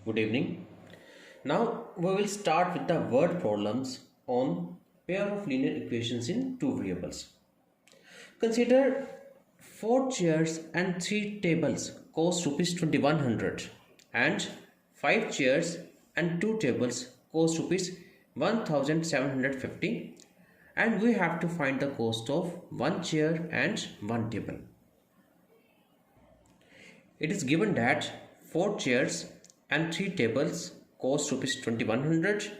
Good evening. Now we will start with the word problems on pair of linear equations in two variables. Consider 4 chairs and 3 tables cost rupees 2100 and 5 chairs and 2 tables cost rupees 1750, and we have to find the cost of 1 chair and 1 table. It is given that 4 chairs and 3 tables cost rupees 2100,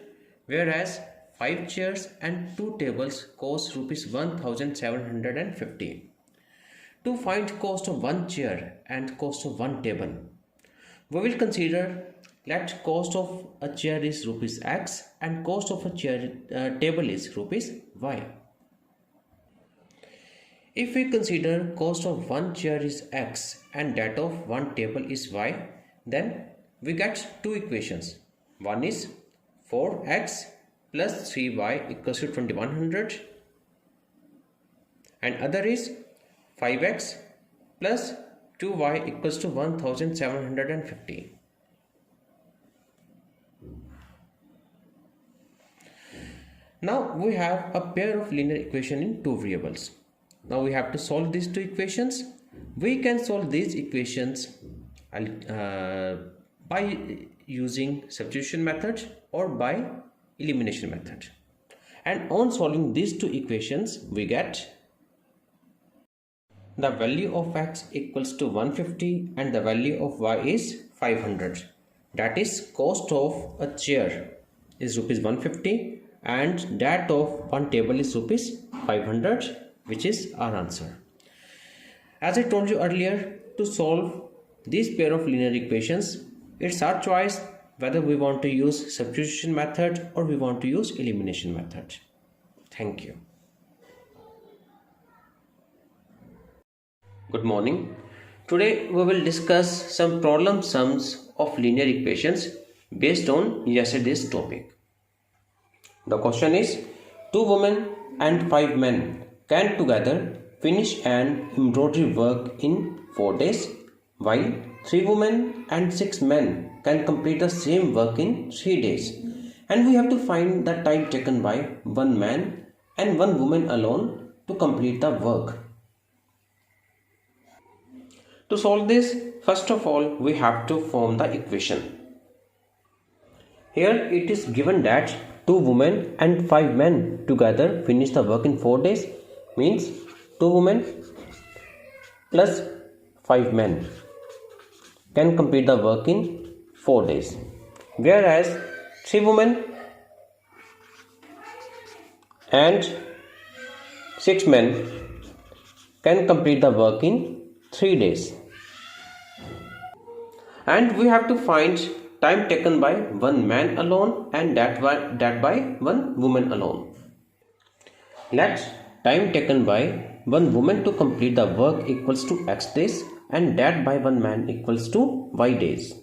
whereas 5 chairs and 2 tables cost rupees 1750. To find cost of 1 chair and cost of 1 table, we will consider that cost of a chair is rupees X and cost of a table is rupees Y. If we consider cost of 1 chair is X and that of 1 table is Y, then we get two equations. One is 4x plus 3y equals to 2100, and other is 5x plus 2y equals to 1750. Now we have a pair of linear equation in two variables. Now we have to solve these two equations. We can solve these equations by using substitution method or by elimination method. And on solving these two equations, we get the value of x equals to 150 and the value of y is 500. That is, cost of a chair is rupees 150 and that of one table is rupees 500, which is our answer. As I told you earlier, to solve this pair of linear equations, it's our choice whether we want to use substitution method or we want to use elimination method. Thank you. Good morning. Today we will discuss some problem sums of linear equations based on yesterday's topic. The question is, 2 women and 5 men can together finish an embroidery work in 4 days, while 3 women and 6 men can complete the same work in 3 days, and we have to find the time taken by 1 man and 1 woman alone to complete the work. To solve this, first of all, we have to form the equation. Here it is given that 2 women and 5 men together finish the work in 4 days, means 2 women plus 5 men can complete the work in 4 days, whereas 3 women and 6 men can complete the work in 3 days. And we have to find time taken by 1 man alone and that by 1 woman alone. Let time taken by 1 woman to complete the work equals to x days and that by 1 man equals to y days.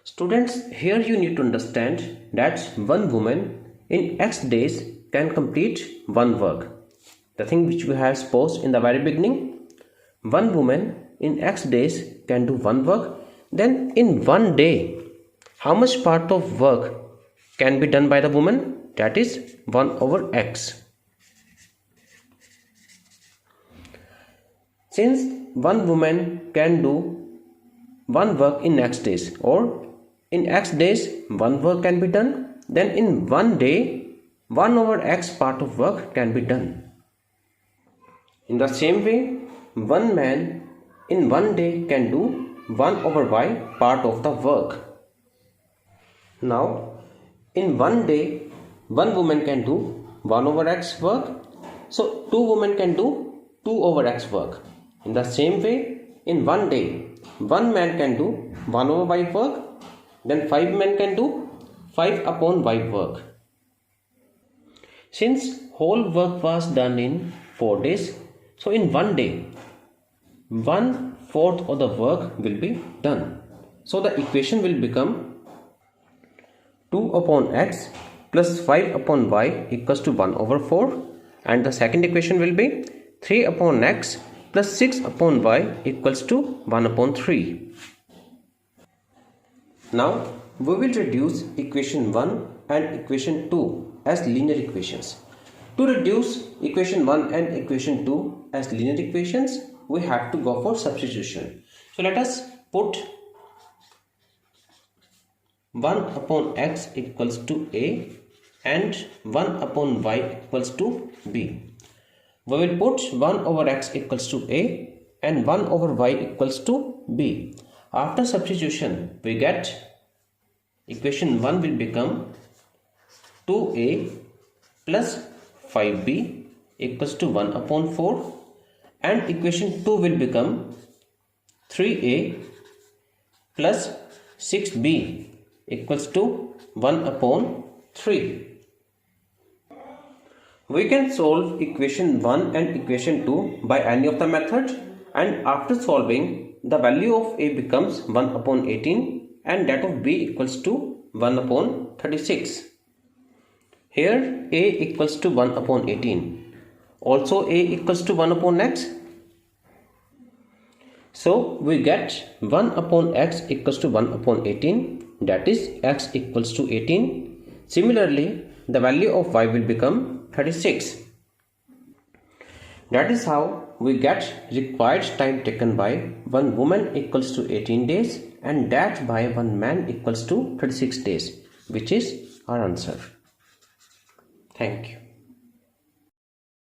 Students, here you need to understand that 1 woman in x days can complete 1 work. The thing which we have supposed in the very beginning, 1 woman in x days can do 1 work. Then in 1 day, how much part of work can be done by the woman? That is 1 over x. Since 1 woman can do 1 work in x days, or in x days 1 work can be done, then in 1 day 1 over x part of work can be done. In the same way, 1 man in 1 day can do 1 over y part of the work. Now in 1 day 1 woman can do 1 over x work, so 2 women can do 2 over x work. In the same way, in 1 day 1 man can do 1 over y work, then 5 men can do 5 upon y work. Since whole work was done in 4 days, so in 1 day 1/4 of the work will be done. So the equation will become 2 upon x plus 5 upon y equals to 1 over 4, and the second equation will be 3 upon x plus 6 upon y equals to 1 upon 3. Now we will reduce equation 1 and equation 2 as linear equations. To reduce equation 1 and equation 2 as linear equations, we have to go for substitution. So let us put 1 upon x equals to a and 1 upon y equals to b. We will put 1 over x equals to a and 1 over y equals to b. After substitution, we get equation 1 will become 2a plus 5b equals to 1 upon 4, and equation 2 will become 3a plus 6b equals to 1 upon 3. We can solve equation 1 and equation 2 by any of the methods, and after solving, the value of a becomes 1 upon 18 and that of b equals to 1 upon 36. Here a equals to 1 upon 18. Also a equals to 1 upon x. So we get 1 upon x equals to 1 upon 18, that is x equals to 18. Similarly, the value of y will become 36. That is how we get required time taken by one woman equals to 18 days and that by one man equals to 36 days, which is our answer. Thank you.